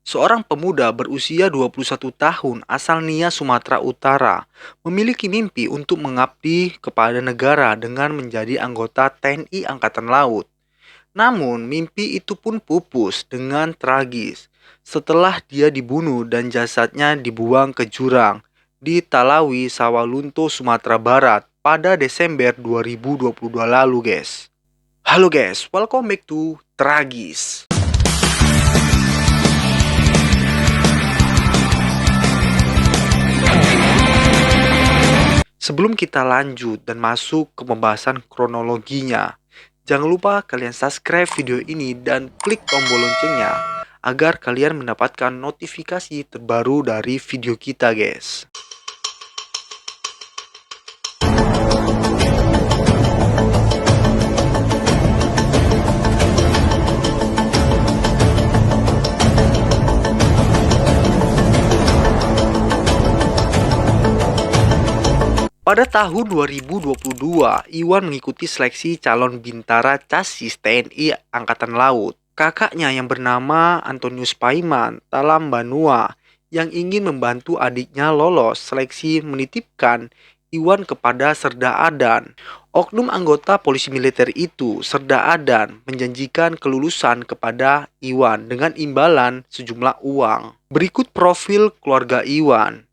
Seorang pemuda berusia 21 tahun asal Nia, Sumatera Utara, memiliki mimpi untuk mengabdi kepada negara dengan menjadi anggota TNI Angkatan Laut. Namun, mimpi itu pun pupus dengan tragis setelah dia dibunuh dan jasadnya dibuang ke jurang di Talawi, Sawalunto, Sumatera Barat pada Desember 2022 lalu, guys. Halo guys, welcome back to Tragis. Sebelum kita lanjut dan masuk ke pembahasan kronologinya, jangan lupa kalian subscribe video ini dan klik tombol loncengnya agar kalian mendapatkan notifikasi terbaru dari video kita, guys. Pada tahun 2022, Iwan mengikuti seleksi calon bintara Casis TNI Angkatan Laut. Kakaknya yang bernama Antonius Paiman Talambanua yang ingin membantu adiknya lolos seleksi menitipkan Iwan kepada Serda Adan. Oknum anggota polisi militer itu, Serda Adan, menjanjikan kelulusan kepada Iwan dengan imbalan sejumlah uang. Berikut profil keluarga Iwan.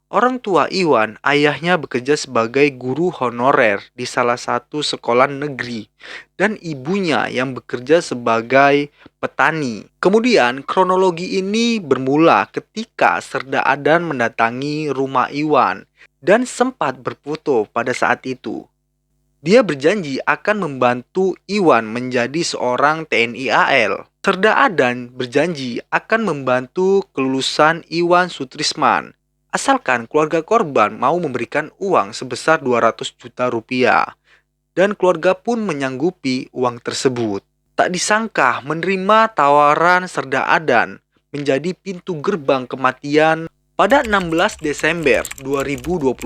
Orang tua Iwan, ayahnya bekerja sebagai guru honorer di salah satu sekolah negeri dan ibunya yang bekerja sebagai petani. Kemudian kronologi ini bermula ketika Serda Adan mendatangi rumah Iwan dan sempat berfoto pada saat itu. Dia berjanji akan membantu Iwan menjadi seorang TNI AL. Serda Adan berjanji akan membantu kelulusan Iwan Sutrisman asalkan keluarga korban mau memberikan uang sebesar 200 juta rupiah. Dan keluarga pun menyanggupi uang tersebut. Tak disangka menerima tawaran Serda Adan menjadi pintu gerbang kematian. Pada 16 Desember 2022,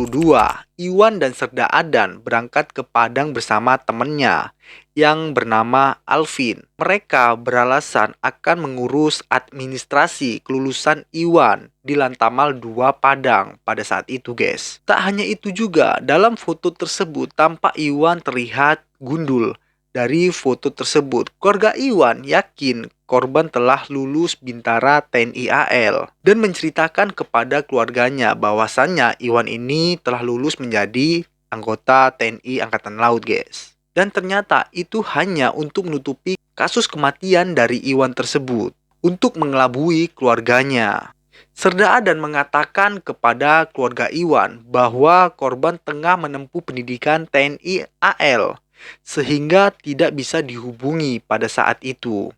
Iwan dan Serda Adan berangkat ke Padang bersama temannya yang bernama Alvin. Mereka beralasan akan mengurus administrasi kelulusan Iwan di Lantamal 2 Padang pada saat itu, guys. Tak hanya itu juga, dalam foto tersebut tampak Iwan terlihat gundul. Dari foto tersebut, keluarga Iwan yakin korban telah lulus bintara TNI AL dan menceritakan kepada keluarganya bahwasannya Iwan ini telah lulus menjadi anggota TNI Angkatan Laut, guys. Dan ternyata itu hanya untuk menutupi kasus kematian dari Iwan tersebut untuk mengelabui keluarganya. Serda Adan mengatakan kepada keluarga Iwan bahwa korban tengah menempuh pendidikan TNI AL sehingga tidak bisa dihubungi pada saat itu.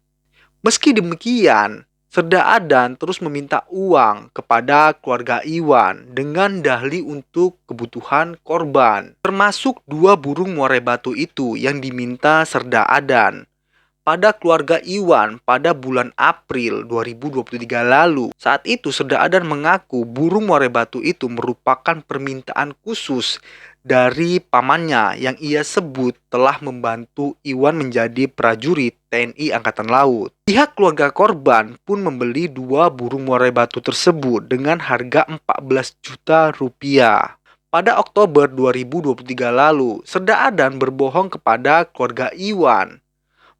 Meski demikian, Serda Adan terus meminta uang kepada keluarga Iwan dengan dahli untuk kebutuhan korban, termasuk 2 burung muara batu itu yang diminta Serda Adan pada keluarga Iwan pada bulan April 2023 lalu. Saat itu Serda Adan mengaku burung muara batu itu merupakan permintaan khusus dari pamannya yang ia sebut telah membantu Iwan menjadi prajurit TNI Angkatan Laut. Pihak keluarga korban pun membeli 2 burung muara batu tersebut dengan harga 14 juta rupiah. Pada Oktober 2023 lalu, Serda Adan berbohong kepada keluarga Iwan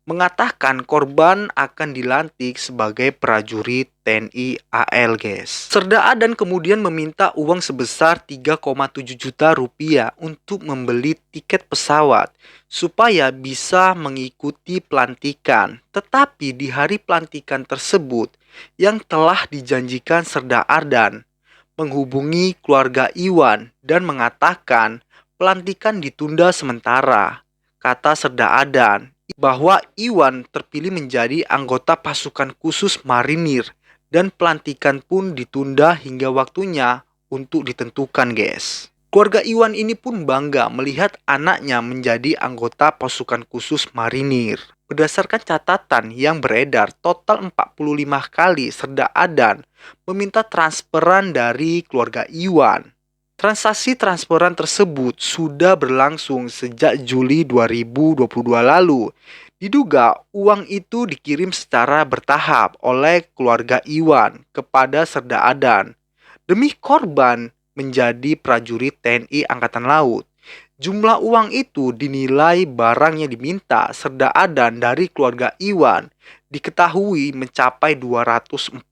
mengatakan korban akan dilantik sebagai prajurit TNI AL, guys. Serda Adan kemudian meminta uang sebesar 3,7 juta rupiah untuk membeli tiket pesawat supaya bisa mengikuti pelantikan. Tetapi di hari pelantikan tersebut yang telah dijanjikan Serda Adan menghubungi keluarga Iwan dan mengatakan pelantikan ditunda sementara. Kata Serda Adan bahwa Iwan terpilih menjadi anggota pasukan khusus marinir dan pelantikan pun ditunda hingga waktunya untuk ditentukan, guys. Keluarga Iwan ini pun bangga melihat anaknya menjadi anggota pasukan khusus marinir. Berdasarkan catatan yang beredar, total 45 kali Serda Adan meminta transferan dari keluarga Iwan. Transaksi transferan tersebut sudah berlangsung sejak Juli 2022 lalu, Diduga uang itu dikirim secara bertahap oleh keluarga Iwan kepada Serda Adan demi korban menjadi prajurit TNI Angkatan Laut. Jumlah uang itu dinilai barang yang diminta Serda Adan dari keluarga Iwan diketahui mencapai 240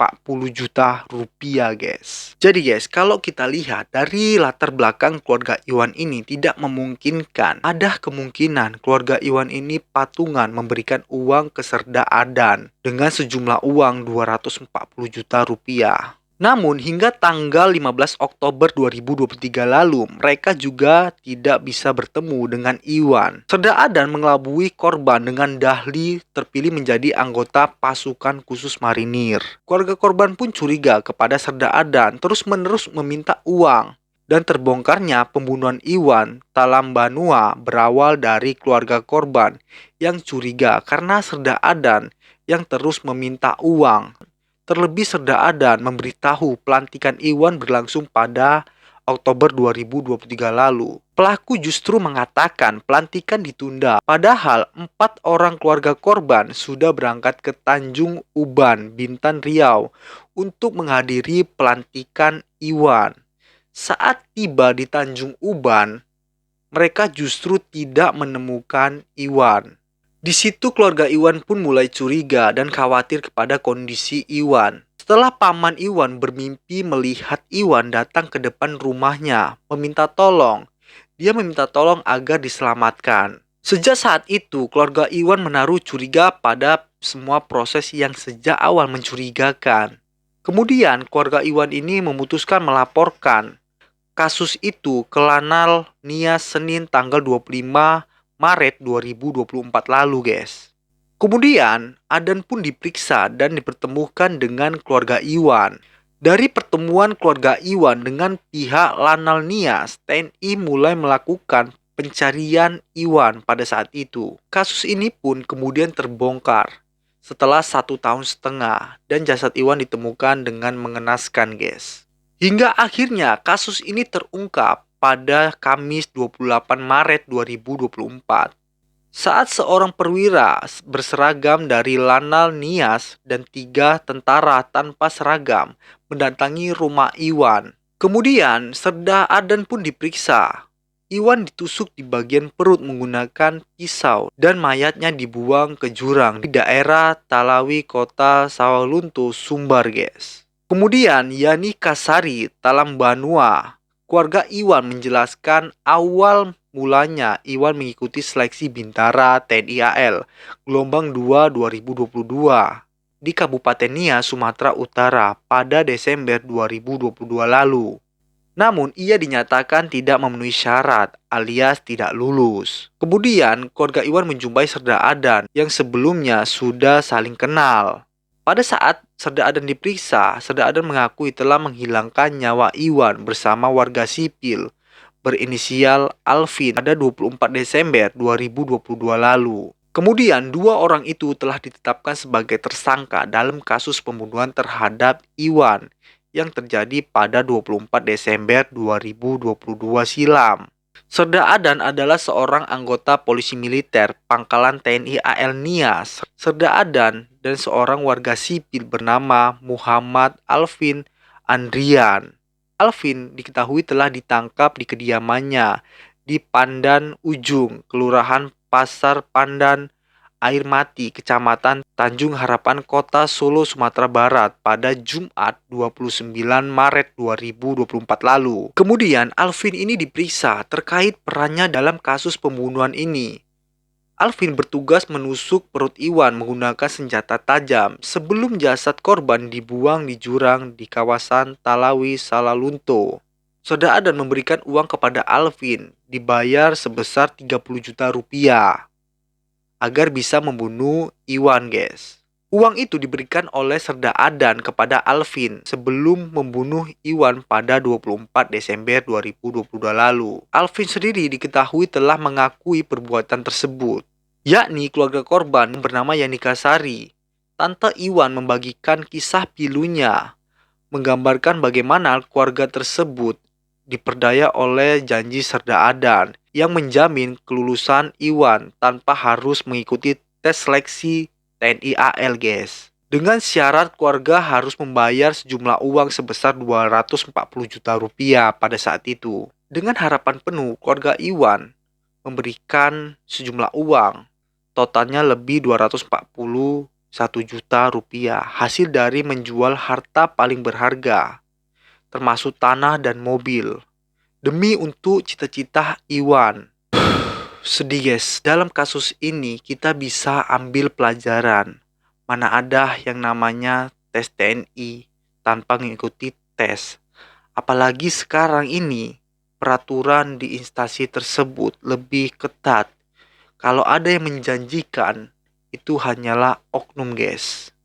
juta rupiah, guys. Jadi guys, kalau kita lihat dari latar belakang keluarga Iwan ini tidak memungkinkan. Ada kemungkinan keluarga Iwan ini patungan memberikan uang ke Serda Adan dengan sejumlah uang 240 juta rupiah. Namun hingga tanggal 15 Oktober 2023 lalu, mereka juga tidak bisa bertemu dengan Iwan. Serda Adan mengelabui korban dengan Dahli terpilih menjadi anggota pasukan khusus marinir. Keluarga korban pun curiga kepada Serda Adan terus-menerus meminta uang. Dan terbongkarnya pembunuhan Iwan Talambanua berawal dari keluarga korban yang curiga karena Serda Adan yang terus meminta uang. Terlebih Serda Adan memberitahu pelantikan Iwan berlangsung pada Oktober 2023 lalu. Pelaku justru mengatakan pelantikan ditunda, padahal 4 orang keluarga korban sudah berangkat ke Tanjung Uban, Bintan, Riau untuk menghadiri pelantikan Iwan. Saat tiba di Tanjung Uban, mereka justru tidak menemukan Iwan. Di situ keluarga Iwan pun mulai curiga dan khawatir kepada kondisi Iwan. Setelah paman Iwan bermimpi melihat Iwan datang ke depan rumahnya, meminta tolong. Dia meminta tolong agar diselamatkan. Sejak saat itu, keluarga Iwan menaruh curiga pada semua proses yang sejak awal mencurigakan. Kemudian, keluarga Iwan ini memutuskan melaporkan kasus itu ke Lanal Nias Senin tanggal 25 Maret 2024 lalu, guys. Kemudian, Adan pun diperiksa dan dipertemukan dengan keluarga Iwan. Dari pertemuan keluarga Iwan dengan pihak Lanal Nias, TNI mulai melakukan pencarian Iwan pada saat itu. Kasus ini pun kemudian terbongkar setelah 1,5 tahun dan jasad Iwan ditemukan dengan mengenaskan, guys. Hingga akhirnya kasus ini terungkap pada Kamis 28 Maret 2024. Saat seorang perwira berseragam dari Lanal Nias dan 3 tentara tanpa seragam mendatangi rumah Iwan. Kemudian Serda Adan pun diperiksa. Iwan ditusuk di bagian perut menggunakan pisau dan mayatnya dibuang ke jurang di daerah Talawi, Kota Sawalunto, Sumbar, guys. Kemudian Yani Kasari Talambanua, keluarga Iwan menjelaskan awal mulanya Iwan mengikuti seleksi Bintara TNI AL gelombang 2 2022 di Kabupaten Nias, Sumatera Utara pada Desember 2022 lalu. Namun ia dinyatakan tidak memenuhi syarat alias tidak lulus. Kemudian keluarga Iwan menjumpai Serda Adan yang sebelumnya sudah saling kenal. Pada saat Serda Adan diperiksa, Serda Adan mengakui telah menghilangkan nyawa Iwan bersama warga sipil berinisial Alvin pada 24 Desember 2022 lalu. Kemudian 2 orang itu telah ditetapkan sebagai tersangka dalam kasus pembunuhan terhadap Iwan yang terjadi pada 24 Desember 2022 silam. Serda Adan adalah seorang anggota polisi militer pangkalan TNI AL Nias. Serda Adan dan seorang warga sipil bernama Muhammad Alvin Andrian. Alvin diketahui telah ditangkap di kediamannya di Pandan Ujung, Kelurahan Pasar Pandan, Air Mati, Kecamatan Tanjung Harapan, Kota Solo, Sumatera Barat pada Jumat 29 Maret 2024 lalu. Kemudian Alvin ini diperiksa terkait perannya dalam kasus pembunuhan ini. Alvin bertugas menusuk perut Iwan menggunakan senjata tajam sebelum jasad korban dibuang di jurang di kawasan Talawi, Salalunto. Serda Adan memberikan uang kepada Alvin dibayar sebesar 30 juta rupiah agar bisa membunuh Iwan, guys. Uang itu diberikan oleh Serda Adan kepada Alvin sebelum membunuh Iwan pada 24 Desember 2022 lalu. Alvin sendiri diketahui telah mengakui perbuatan tersebut, yakni keluarga korban bernama Yani Kasari. Tante Iwan membagikan kisah pilunya, menggambarkan bagaimana keluarga tersebut diperdaya oleh janji Serda Adan yang menjamin kelulusan Iwan tanpa harus mengikuti tes seleksi TNI AL, guys. Dengan syarat keluarga harus membayar sejumlah uang sebesar 240 juta rupiah pada saat itu. Dengan harapan penuh, keluarga Iwan memberikan sejumlah uang, totalnya lebih 241 juta rupiah, hasil dari menjual harta paling berharga, termasuk tanah dan mobil, demi untuk cita-cita Iwan. Sedih, guys. Dalam kasus ini kita bisa ambil pelajaran. Mana ada yang namanya tes TNI tanpa mengikuti tes. Apalagi sekarang ini peraturan di instansi tersebut lebih ketat. Kalau ada yang menjanjikan, itu hanyalah oknum, guys.